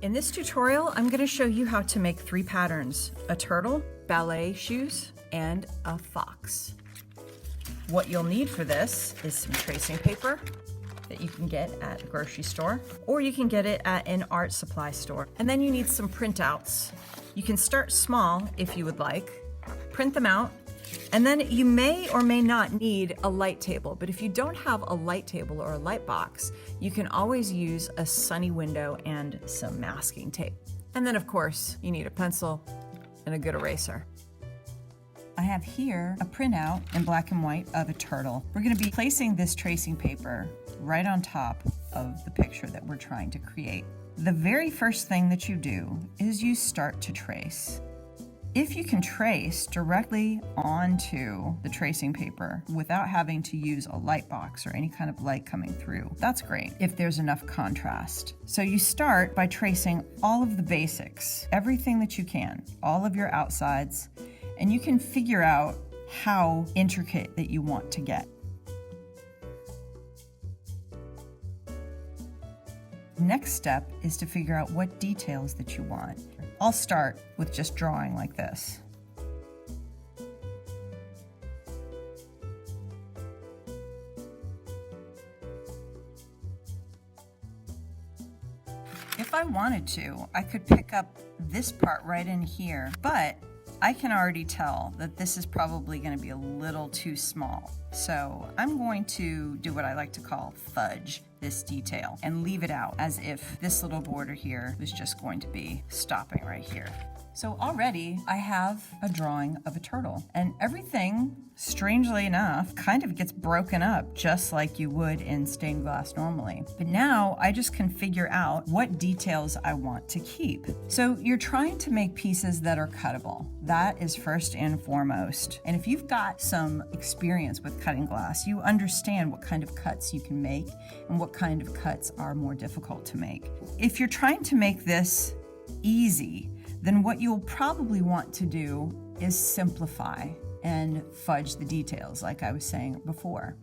In this tutorial, I'm going to show you how to make 3 patterns: a turtle, ballet shoes, and a fox. What you'll need for this is some tracing paper that you can get at a grocery store, or you can get it at an art supply store. And then you need some printouts. You can start small if you would like, print them out, and then you may or may not need a light table. But if you don't have a light table or a light box, you can always use a sunny window and some masking tape. And then of course, you need a pencil and a good eraser. I have here a printout in black and white of a turtle. We're going to be placing this tracing paper right on top of the picture that we're trying to create. The very first thing that you do is you start to trace. If you can trace directly onto the tracing paper without having to use a light box or any kind of light coming through, that's great if there's enough contrast. So you start by tracing all of the basics, everything that you can, all of your outsides, and you can figure out how intricate that you want to get. Next step is to figure out what details that you want. I'll start with just drawing like this. If I wanted to, I could pick up this part right in here, but I can already tell that this is probably going to be a little too small. So I'm going to do what I like to call fudge this detail and leave it out as if this little border here was just going to be stopping right here. So already I have a drawing of a turtle, and everything, strangely enough, kind of gets broken up just like you would in stained glass normally. But now I just can figure out what details I want to keep. So you're trying to make pieces that are cuttable. That is first and foremost. And if you've got some experience with cutting glass, you understand what kind of cuts you can make and what kind of cuts are more difficult to make. If you're trying to make this easy, then what you'll probably want to do is simplify and fudge the details, like I was saying before.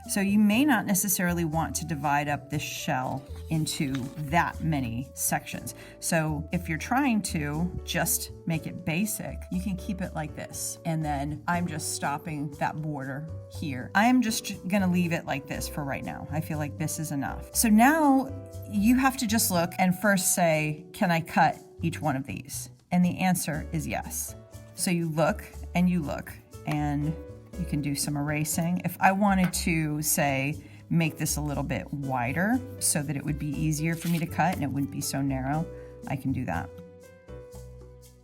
So you may not necessarily want to divide up this shell into that many sections. So if you're trying to just make it basic, you can keep it like this. And then I'm just stopping that border here. I am just gonna leave it like this for right now. I feel like this is enough. So now you have to just look and first say, can I cut each one of these? And the answer is yes. So you look and you look, and you can do some erasing. If I wanted to, say, make this a little bit wider so that it would be easier for me to cut and it wouldn't be so narrow, I can do that.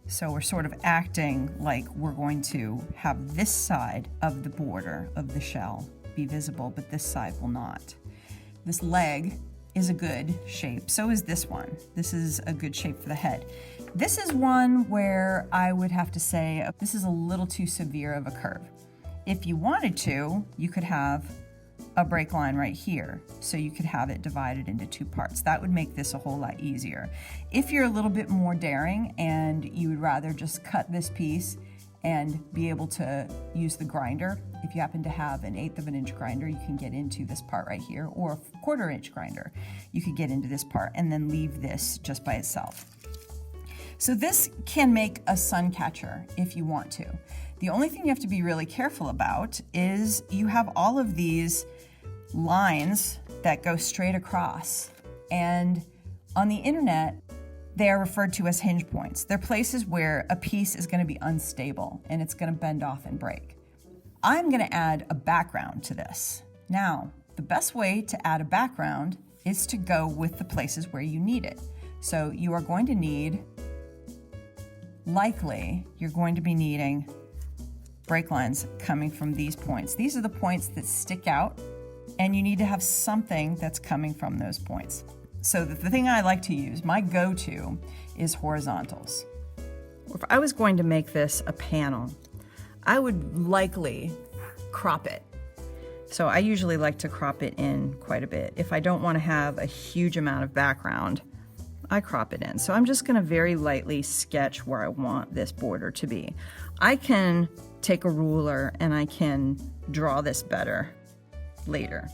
So we're sort of acting like we're going to have this side of the border of the shell be visible, but this side will not. This leg is a good shape. So is this one. This is a good shape for the head. This is one where I would have to say this is a little too severe of a curve. If you wanted to, you could have a break line right here. So you could have it divided into 2 parts. That would make this a whole lot easier. If you're a little bit more daring and you would rather just cut this piece and be able to use the grinder, if you happen to have an 1/8 of an inch grinder, you can get into this part right here, or a 1/4 inch grinder. You could get into this part and then leave this just by itself. So this can make a sun catcher if you want to. The only thing you have to be really careful about is you have all of these lines that go straight across. And on the internet, they are referred to as hinge points. They're places where a piece is going to be unstable and it's going to bend off and break. I'm going to add a background to this. Now, the best way to add a background is to go with the places where you need it. So you are going to need, likely, you're going to be needing break lines coming from these points. These are the points that stick out, and you need to have something that's coming from those points. So the thing I like to use, my go-to, is horizontals. If I was going to make this a panel, I would likely crop it. So I usually like to crop it in quite a bit. If I don't want to have a huge amount of background, I crop it in. So I'm just going to very lightly sketch where I want this border to be. I can take a ruler and I can draw this better later.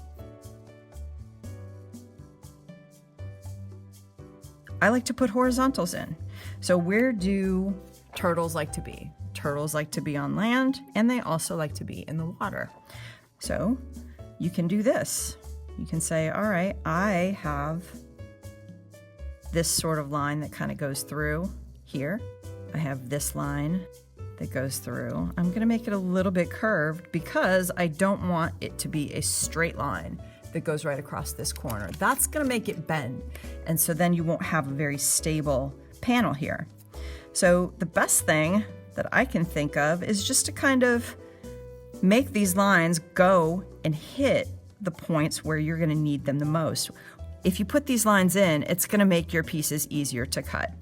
I like to put horizontals in. So where do turtles like to be? Turtles like to be on land, and they also like to be in the water. So you can do this. You can say, all right, I have this sort of line that kind of goes through here. I have this line that goes through. I'm going to make it a little bit curved because I don't want it to be a straight line that goes right across this corner. That's going to make it bend. And so then you won't have a very stable panel here. So the best thing that I can think of is just to kind of make these lines go and hit the points where you're going to need them the most. If you put these lines in, it's going to make your pieces easier to cut.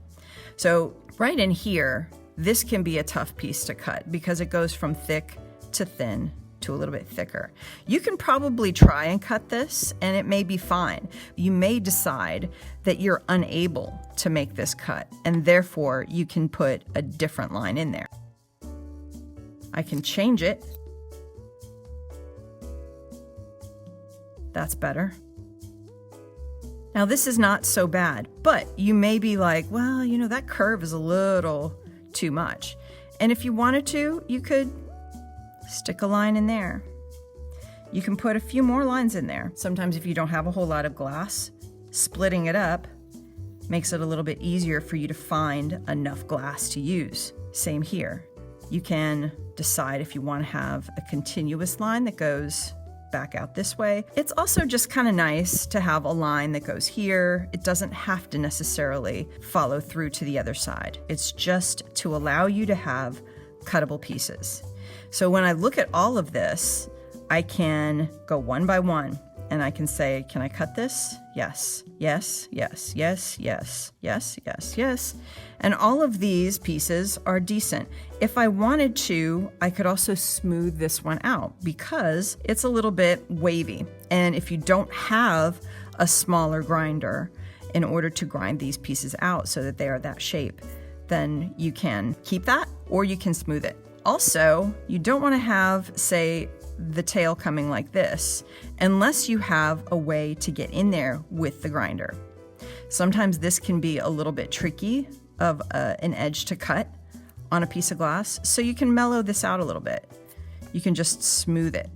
So right in here, this can be a tough piece to cut because it goes from thick to thin to a little bit thicker. You can probably try and cut this and it may be fine. You may decide that you're unable to make this cut and therefore you can put a different line in there. I can change it. That's better. Now this is not so bad, but you may be like, well, you know, that curve is a little too much. And if you wanted to, you could stick a line in there. You can put a few more lines in there. Sometimes if you don't have a whole lot of glass, splitting it up makes it a little bit easier for you to find enough glass to use. Same here. You can decide if you want to have a continuous line that goes back out this way. It's also just kind of nice to have a line that goes here. It doesn't have to necessarily follow through to the other side. It's just to allow you to have cuttable pieces. So when I look at all of this, I can go one by one and I can say, can I cut this? Yes, yes, yes, yes, yes, yes, yes, yes. And all of these pieces are decent. If I wanted to, I could also smooth this one out because it's a little bit wavy. And if you don't have a smaller grinder in order to grind these pieces out so that they are that shape, then you can keep that or you can smooth it. Also, you don't want to have, say, the tail coming like this unless you have a way to get in there with the grinder. Sometimes this can be a little bit tricky of an edge to cut on a piece of glass, so you can mellow this out a little bit. You can just smooth it.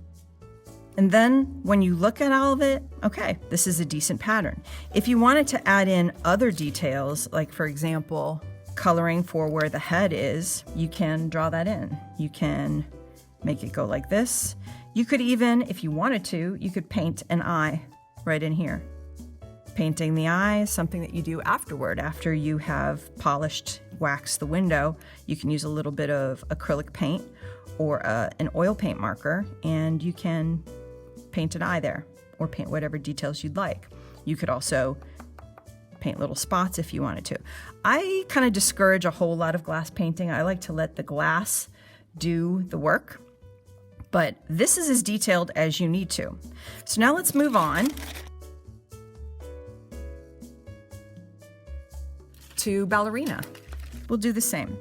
And then when you look at all of it, okay, this is a decent pattern. If you wanted to add in other details, like for example, coloring for where the head is, you can draw that in. You can make it go like this. You could even, if you wanted to, you could paint an eye right in here. Painting the eye is something that you do afterward. After you have polished, waxed the window, you can use a little bit of acrylic paint or an oil paint marker, and you can paint an eye there or paint whatever details you'd like. You could also paint little spots if you wanted to. I kind of discourage a whole lot of glass painting. I like to let the glass do the work, but this is as detailed as you need to. So now let's move on to ballerina. We'll do the same.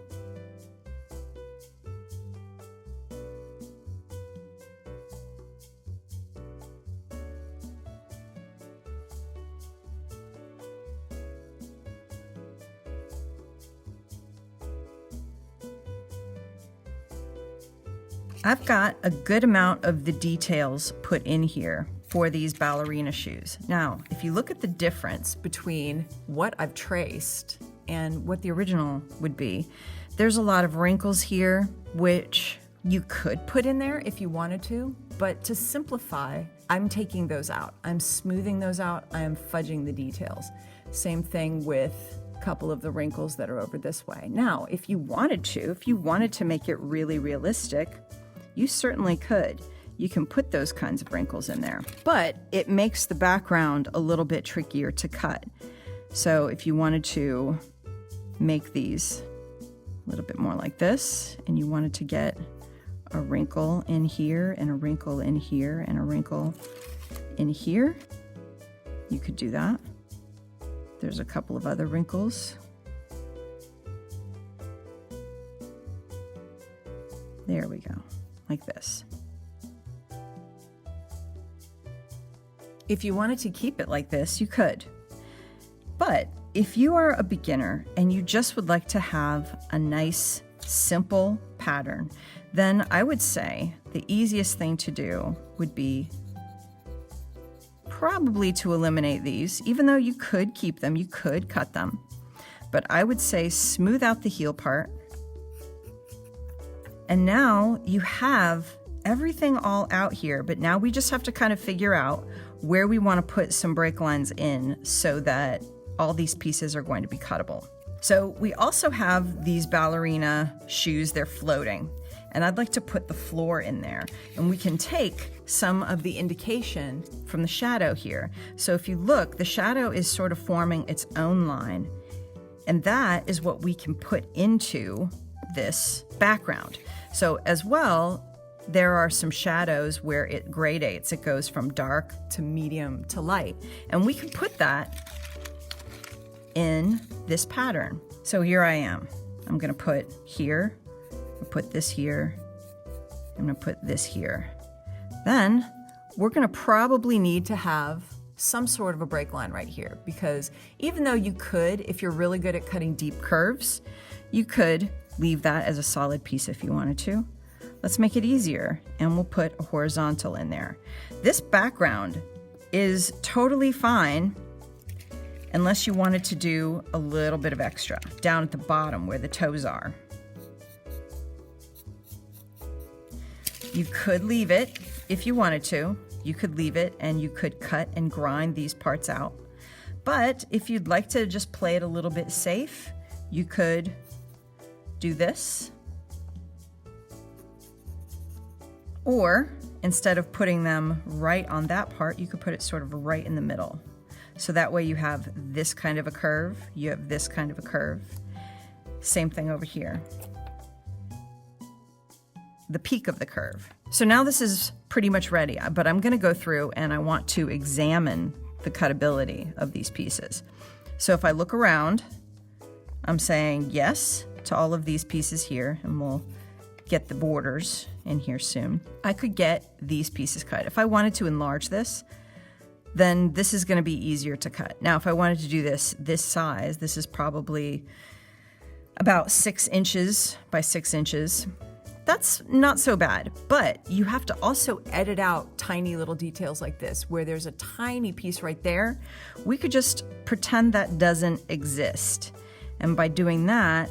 I've got a good amount of the details put in here for these ballerina shoes. Now, if you look at the difference between what I've traced and what the original would be, there's a lot of wrinkles here, which you could put in there if you wanted to, but to simplify, I'm taking those out. I'm smoothing those out. I am fudging the details. Same thing with a couple of the wrinkles that are over this way. Now, if you wanted to make it really realistic, you certainly could. You can put those kinds of wrinkles in there, but it makes the background a little bit trickier to cut. So if you wanted to make these a little bit more like this, and you wanted to get a wrinkle in here and a wrinkle in here and a wrinkle in here, you could do that. There's a couple of other wrinkles. There we go. Like this. If you wanted to keep it like this, you could. But If you are a beginner and you just would like to have a nice, simple pattern, then I would say the easiest thing to do would be probably to eliminate these, even though you could keep them, you could cut them. But I would say smooth out the heel part. And now you have everything all out here, but now we just have to kind of figure out where we want to put some break lines in so that all these pieces are going to be cuttable. So we also have these ballerina shoes, they're floating. And I'd like to put the floor in there. And we can take some of the indication from the shadow here. So if you look, the shadow is sort of forming its own line. And that is what we can put into this background. So as well, there are some shadows where it gradates. It goes from dark to medium to light. And we can put that in this pattern. So here I am. I'm gonna put here, I'll put this here, I'm gonna put this here. Then we're gonna probably need to have some sort of a break line right here, because even though you could, if you're really good at cutting deep curves, you could leave that as a solid piece if you wanted to. Let's make it easier, and we'll put a horizontal in there. This background is totally fine unless you wanted to do a little bit of extra down at the bottom where the toes are. You could leave it if you wanted to. You could leave it and you could cut and grind these parts out. But if you'd like to just play it a little bit safe, you could do this. Or instead of putting them right on that part, you could put it sort of right in the middle. So that way you have this kind of a curve, you have this kind of a curve. Same thing over here. The peak of the curve. So now this is pretty much ready, but I'm gonna go through and I want to examine the cutability of these pieces. So if I look around, I'm saying yes to all of these pieces here, and we'll get the borders in here soon. I could get these pieces cut. If I wanted to enlarge this, then this is gonna be easier to cut. Now, if I wanted to do this size, this is probably about 6 inches by 6 inches. That's not so bad, but you have to also edit out tiny little details like this, where there's a tiny piece right there. We could just pretend that doesn't exist. And by doing that,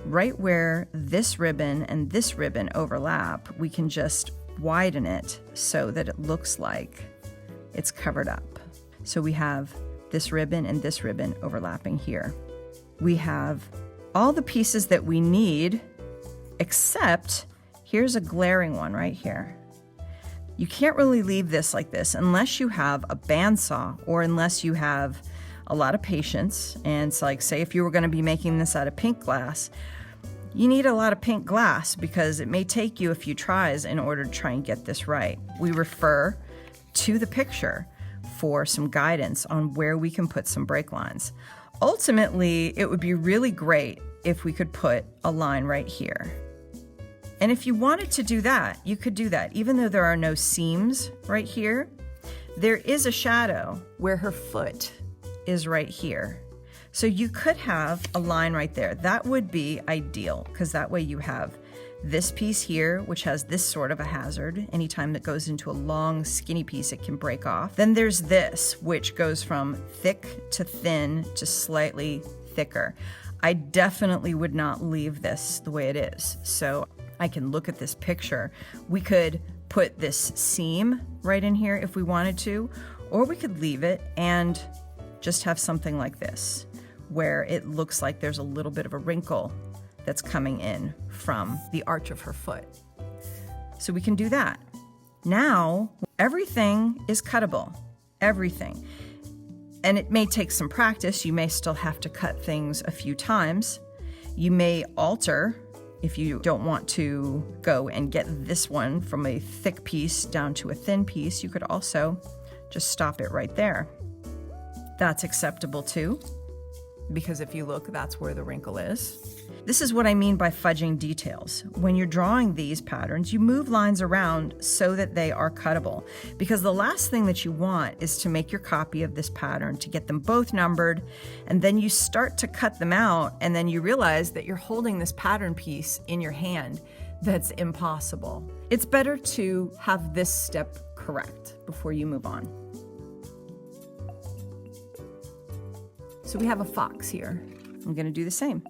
right where this ribbon and this ribbon overlap, we can just widen it so that it looks like it's covered up. So we have this ribbon and this ribbon overlapping here. We have all the pieces that we need, except here's a glaring one right here. You can't really leave this like this unless you have a bandsaw or unless you have a lot of patience. And it's like, say if you were gonna be making this out of pink glass, you need a lot of pink glass because it may take you a few tries in order to try and get this right. We refer to the picture for some guidance on where we can put some break lines. Ultimately, it would be really great if we could put a line right here. And if you wanted to do that, you could do that. Even though there are no seams right here, there is a shadow where her foot is right here. So you could have a line right there. That would be ideal, because that way you have this piece here, which has this sort of a hazard. Anytime that goes into a long, skinny piece, it can break off. Then there's this, which goes from thick to thin to slightly thicker. I definitely would not leave this the way it is. So I can look at this picture. We could put this seam right in here if we wanted to, or we could leave it and just have something like this, where it looks like there's a little bit of a wrinkle that's coming in from the arch of her foot. So we can do that. Now, everything is cuttable, everything. And it may take some practice. You may still have to cut things a few times. You may alter if you don't want to go and get this one from a thick piece down to a thin piece. You could also just stop it right there. That's acceptable too. because if you look, that's where the wrinkle is. This is what I mean by fudging details. When you're drawing these patterns, you move lines around so that they are cuttable, because the last thing that you want is to make your copy of this pattern, to get them both numbered, and then you start to cut them out, and then you realize that you're holding this pattern piece in your hand. That's impossible. It's better to have this step correct before you move on. So we have a fox here. I'm going to do the same.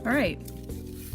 All right,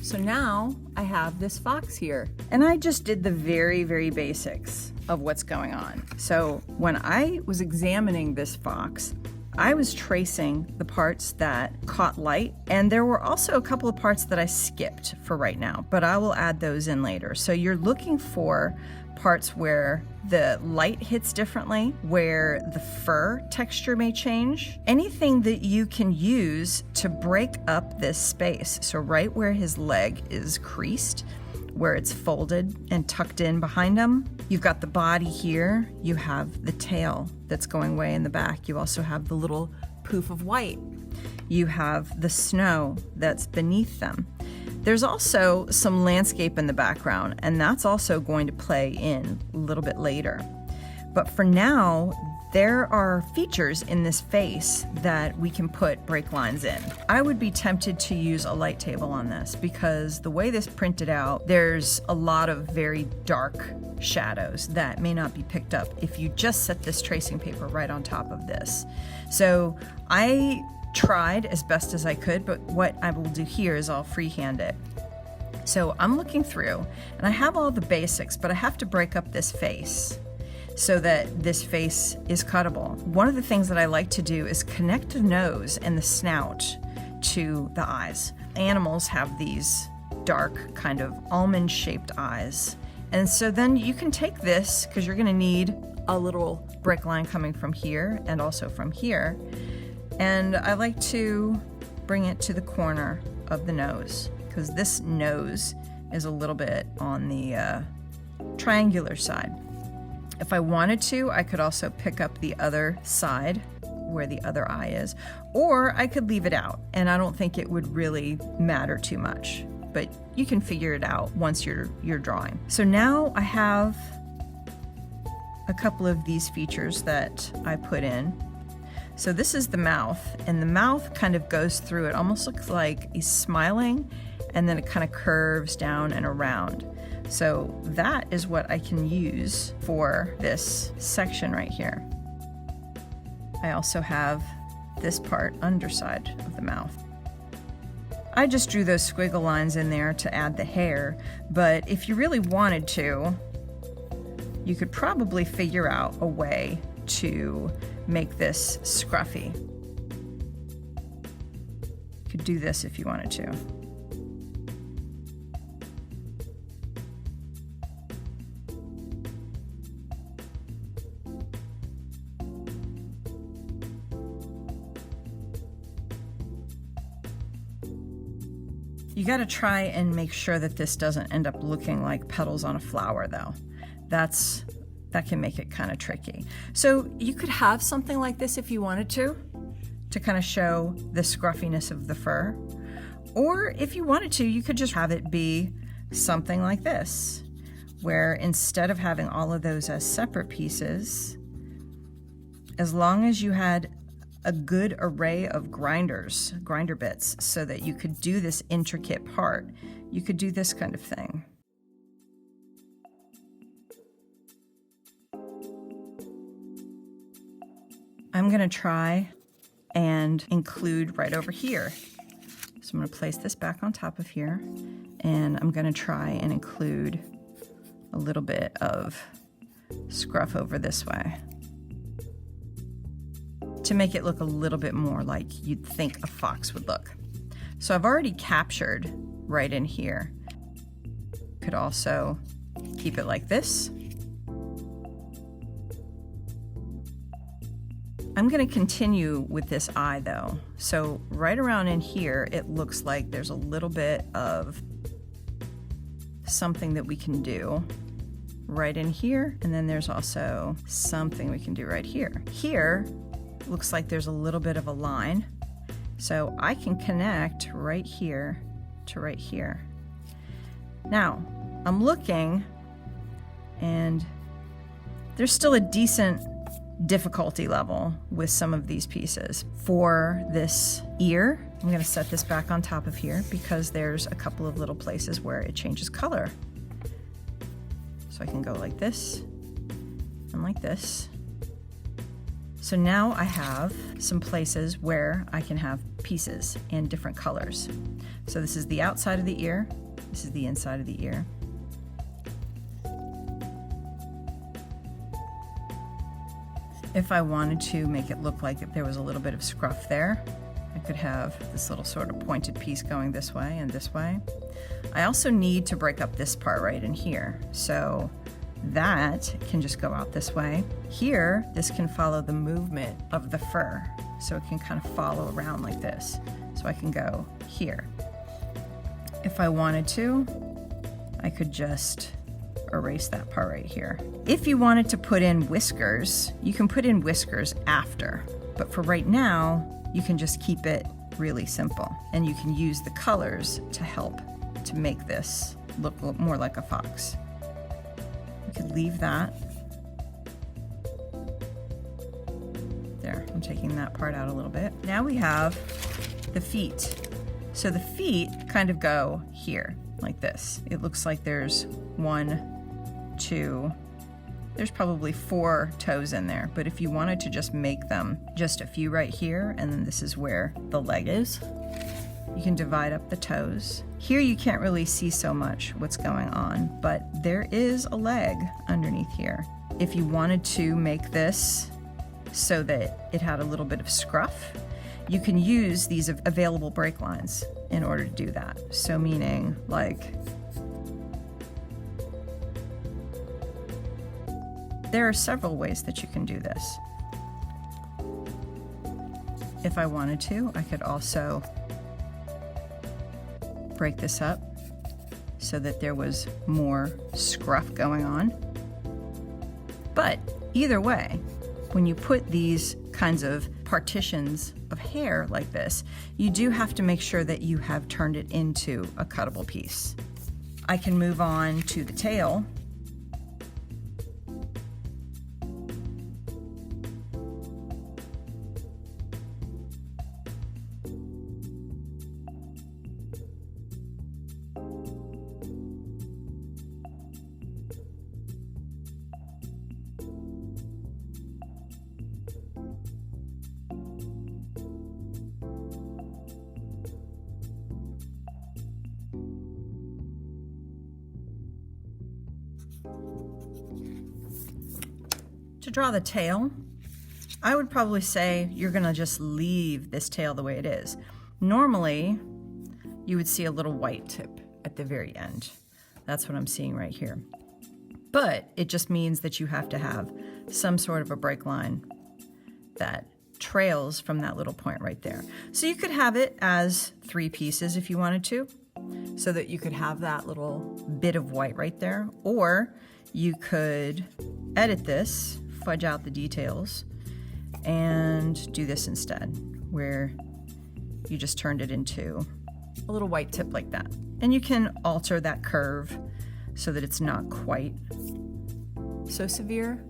so now I have this fox here. And I just did the very, very basics of what's going on. So when I was examining this fox, I was tracing the parts that caught light, and there were also a couple of parts that I skipped for right now, but I will add those in later. So you're looking for parts where the light hits differently, where the fur texture may change, anything that you can use to break up this space. So right where his leg is creased, where it's folded and tucked in behind him, you've got the body here, you have the tail that's going way in the back, you also have the little poof of white, you have the snow that's beneath them. There's also some landscape in the background, and that's also going to play in a little bit later. But for now, there are features in this face that we can put break lines in. I would be tempted to use a light table on this because the way this printed out, there's a lot of very dark shadows that may not be picked up if you just set this tracing paper right on top of this. So I tried as best as I could, but what I will do here is I'll freehand it. So I'm looking through and I have all the basics, but I have to break up this face so that this face is cuttable. One of the things that I like to do is connect the nose and the snout to the eyes. Animals have these dark kind of almond shaped eyes. And so then you can take this, because you're gonna need a little break line coming from here and also from here. And I like to bring it to the corner of the nose, because this nose is a little bit on the triangular side. If I wanted to, I could also pick up the other side where the other eye is, or I could leave it out, and I don't think it would really matter too much, but you can figure it out once you're drawing. So now I have a couple of these features that I put in. So this is the mouth, and the mouth kind of goes through. It almost looks like he's smiling, and then it kind of curves down and around. So that is what I can use for this section right here. I also have this part, underside of the mouth. I just drew those squiggle lines in there to add the hair, but if you really wanted to, you could probably figure out a way to make this scruffy. You could do this if you wanted to. You got to try and make sure that this doesn't end up looking like petals on a flower, though. That can make it kind of tricky. So you could have something like this if you wanted to kind of show the scruffiness of the fur. Or if you wanted to, you could just have it be something like this, where instead of having all of those as separate pieces, as long as you had a good array of grinder bits, so that you could do this intricate part, you could do this kind of thing. I'm going to try and include right over here. So I'm going to place this back on top of here, and I'm going to try and include a little bit of scruff over this way. to make it look a little bit more like you'd think a fox would look. So I've already captured right in here. Could also keep it like this. I'm going to continue with this eye though. So right around in here, it looks like there's a little bit of something that we can do right in here. And then there's also something we can do right here. Here, looks like there's a little bit of a line. So I can connect right here to right here. Now, I'm looking and there's still a decent difficulty level with some of these pieces. For this ear, I'm going to set this back on top of here because there's a couple of little places where it changes color. So I can go like this and like this. So now I have some places where I can have pieces in different colors. So this is the outside of the ear, this is the inside of the ear. If I wanted to make it look like if there was a little bit of scruff there, I could have this little sort of pointed piece going this way and this way. I also need to break up this part right in here. So that can just go out this way. Here, this can follow the movement of the fur. So it can kind of follow around like this. So I can go here. If I wanted to, I could just erase that part right here. If you wanted to put in whiskers, you can put in whiskers after. But for right now, you can just keep it really simple. And you can use the colors to help to make this look more like a fox. You could leave that. There, I'm taking that part out a little bit. Now we have the feet. So the feet kind of go here, like this. It looks like there's 1, 2, there's probably 4 toes in there, but if you wanted to just make them just a few right here, and then this is where the leg is, you can divide up the toes. Here you can't really see so much what's going on, but there is a leg underneath here. If you wanted to make this so that it had a little bit of scruff, you can use these available break lines in order to do that. So meaning like, there are several ways that you can do this. If I wanted to, I could also break this up so that there was more scruff going on. But either way, when you put these kinds of partitions of hair like this, you do have to make sure that you have turned it into a cuttable piece. I can move on to the tail. To draw the tail, I would probably say you're gonna just leave this tail the way it is. Normally, you would see a little white tip at the very end. That's what I'm seeing right here. But it just means that you have to have some sort of a break line that trails from that little point right there. So you could have it as 3 pieces if you wanted to, so that you could have that little bit of white right there, or you could edit this, fudge out the details, and do this instead, where you just turned it into a little white tip like that. And you can alter that curve so that it's not quite so severe.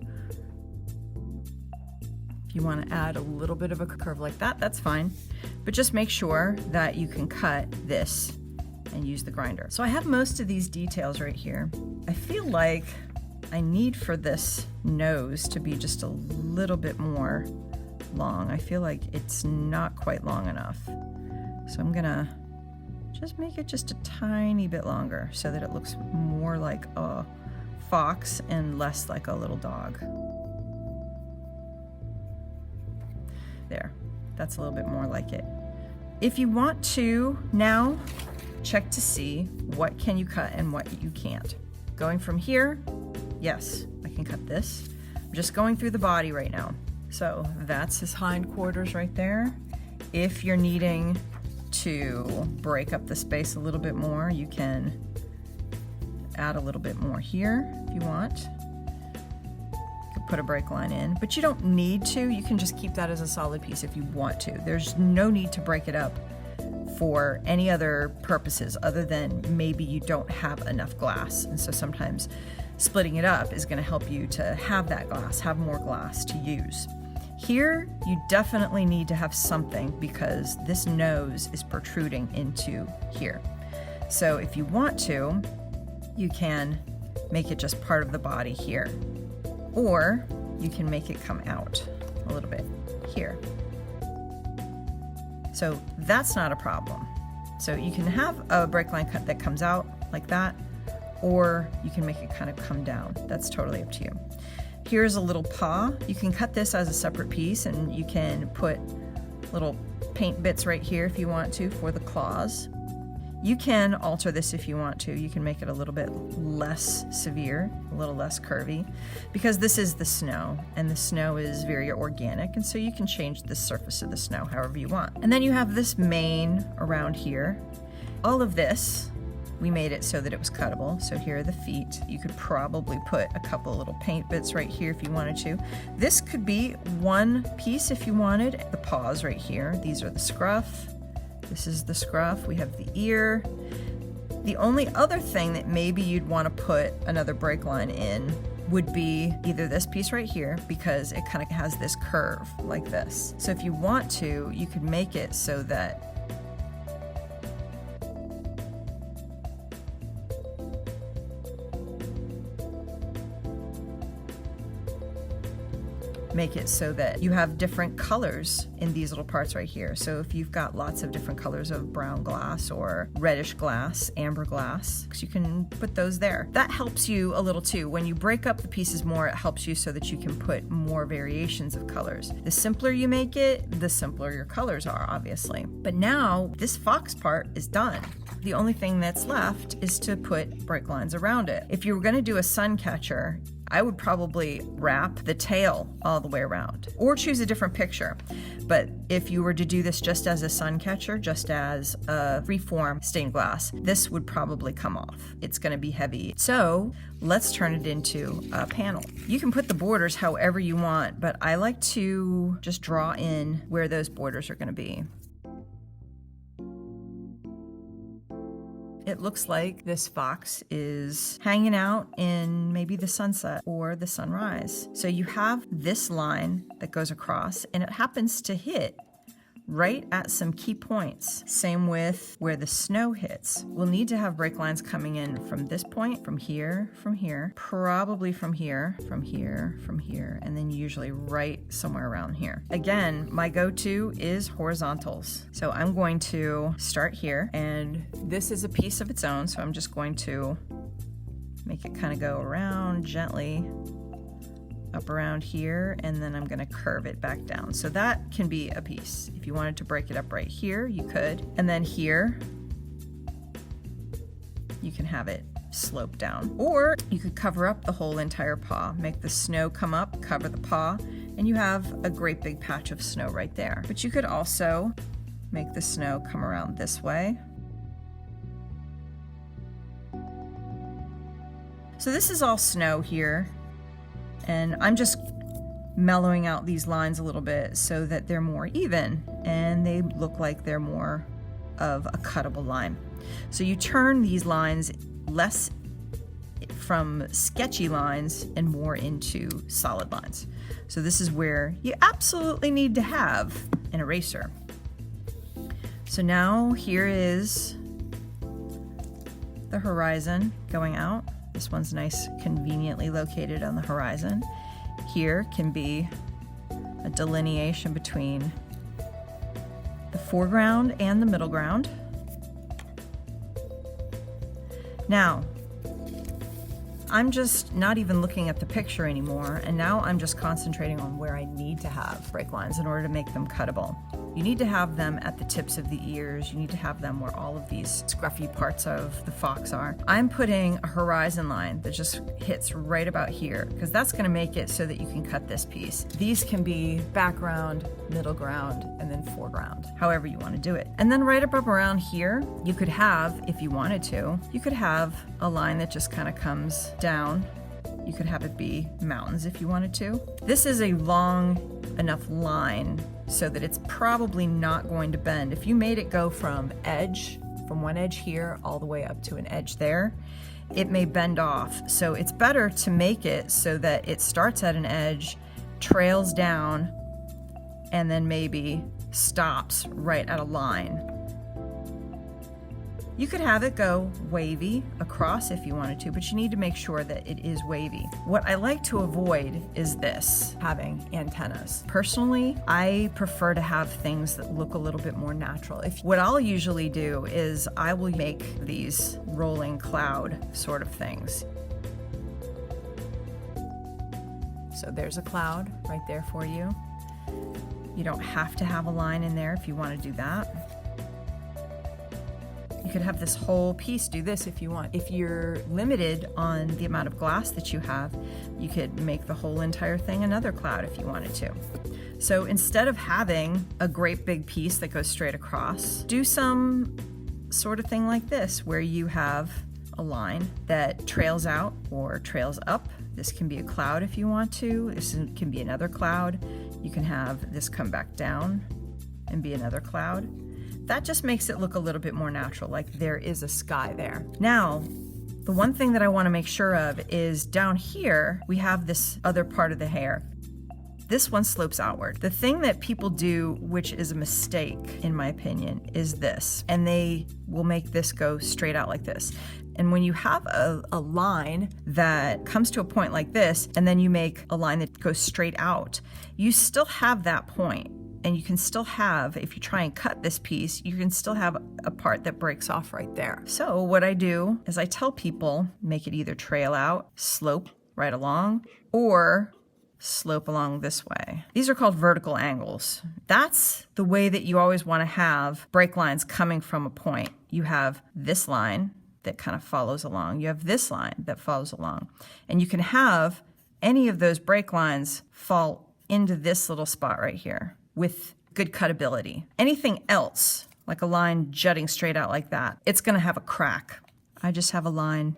If you want to add a little bit of a curve like that, that's fine. But just make sure that you can cut this and use the grinder. So I have most of these details right here. I feel like I need for this nose to be just a little bit more long. I feel like it's not quite long enough. So I'm gonna just make it just a tiny bit longer so that it looks more like a fox and less like a little dog. There, that's a little bit more like it. If you want to now check to see what can you cut and what you can't. Going from here, yes, I can cut this. I'm just going through the body right now. So that's his hindquarters right there. If you're needing to break up the space a little bit more, you can add a little bit more here if you want. You could put a break line in, but you don't need to. You can just keep that as a solid piece if you want to. There's no need to break it up for any other purposes other than maybe you don't have enough glass. And so sometimes splitting it up is going to help you to have that glass, have more glass to use. Here, you definitely need to have something because this nose is protruding into here. So if you want to, you can make it just part of the body here, or you can make it come out a little bit here. So that's not a problem. So you can have a break line cut that comes out like that, or you can make it kind of come down. That's totally up to you. Here's a little paw. You can cut this as a separate piece and you can put little paint bits right here if you want to for the claws. You can alter this if you want to. You can make it a little bit less severe, a little less curvy, because this is the snow, and the snow is very organic, and so you can change the surface of the snow however you want. And then you have this mane around here. All of this, we made it so that it was cuttable. So here are the feet. You could probably put a couple little paint bits right here if you wanted to. This could be one piece if you wanted. The paws right here. These are the scruff. This is the scruff. We have the ear. The only other thing that maybe you'd want to put another break line in would be either this piece right here, because it kind of has this curve like this. So if you want to, you could make it so that you have different colors in these little parts right here. So if you've got lots of different colors of brown glass or reddish glass, amber glass, you can put those there. That helps you a little too. When you break up the pieces more, it helps you so that you can put more variations of colors. The simpler you make it, the simpler your colors are, obviously. But now this fox part is done. The only thing that's left is to put break lines around it. If you were going to do a sun catcher, I would probably wrap the tail all the way around or choose a different picture. But if you were to do this just as a sun catcher, just as a freeform stained glass, this would probably come off. It's going to be heavy. So let's turn it into a panel. You can put the borders however you want, but I like to just draw in where those borders are going to be. It looks like this fox is hanging out in maybe the sunset or the sunrise. So you have this line that goes across, and it happens to hit right at some key points. Same with where the snow hits. We'll need to have break lines coming in from this point, from here, probably from here, and then usually right somewhere around here. Again, my go-to is horizontals. So I'm going to start here, and this is a piece of its own, so I'm just going to make it kind of go around gently up around here, and then I'm going to curve it back down. So that can be a piece. If you wanted to break it up right here, you could. And then here, you can have it slope down. Or you could cover up the whole entire paw, make the snow come up, cover the paw, and you have a great big patch of snow right there. But you could also make the snow come around this way. So this is all snow here. And I'm just mellowing out these lines a little bit so that they're more even and they look like they're more of a cuttable line. So you turn these lines less from sketchy lines and more into solid lines. So this is where you absolutely need to have an eraser. So now here is the horizon going out. This one's nice, conveniently located on the horizon. Here can be a delineation between the foreground and the middle ground. Now, I'm just not even looking at the picture anymore, and now I'm just concentrating on where I need to have break lines in order to make them cuttable. You need to have them at the tips of the ears. You need to have them where all of these scruffy parts of the fox are. I'm putting a horizon line that just hits right about here, because that's going to make it so that you can cut this piece. These can be background, middle ground, and then foreground, however you want to do it. And then right up around here, you could have, if you wanted to, you could have a line that just kind of comes down. You could have it be mountains if you wanted to. This is a long enough line so that it's probably not going to bend. If you made it go from one edge here all the way up to an edge there, it may bend off. So it's better to make it so that it starts at an edge, trails down, and then maybe stops right at a line. You could have it go wavy across if you wanted to, but you need to make sure that it is wavy. What I like to avoid is this, having antennas. Personally, I prefer to have things that look a little bit more natural. What I'll usually do is I will make these rolling cloud sort of things. So there's a cloud right there for you. You don't have to have a line in there if you want to do that. You could have this whole piece do this if you want. If you're limited on the amount of glass that you have, you could make the whole entire thing another cloud if you wanted to. So instead of having a great big piece that goes straight across, do some sort of thing like this, where you have a line that trails out or trails up. This can be a cloud if you want to. This can be another cloud. You can have this come back down and be another cloud. That just makes it look a little bit more natural, like there is a sky there. Now, the one thing that I want to make sure of is down here, we have this other part of the hair. This one slopes outward. The thing that people do, which is a mistake in my opinion, is this, and they will make this go straight out like this. And when you have a line that comes to a point like this, and then you make a line that goes straight out, you still have that point. And you can still have, if you try and cut this piece, you can still have a part that breaks off right there. So what I do is I tell people, make it either trail out, slope right along, or slope along this way. These are called vertical angles. That's the way that you always want to have break lines coming from a point. You have this line that kind of follows along. You have this line that follows along. And you can have any of those break lines fall into this little spot right here with good cutability. Anything else, like a line jutting straight out like that, it's going to have a crack. I just have a line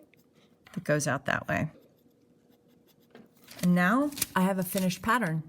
that goes out that way. And now I have a finished pattern.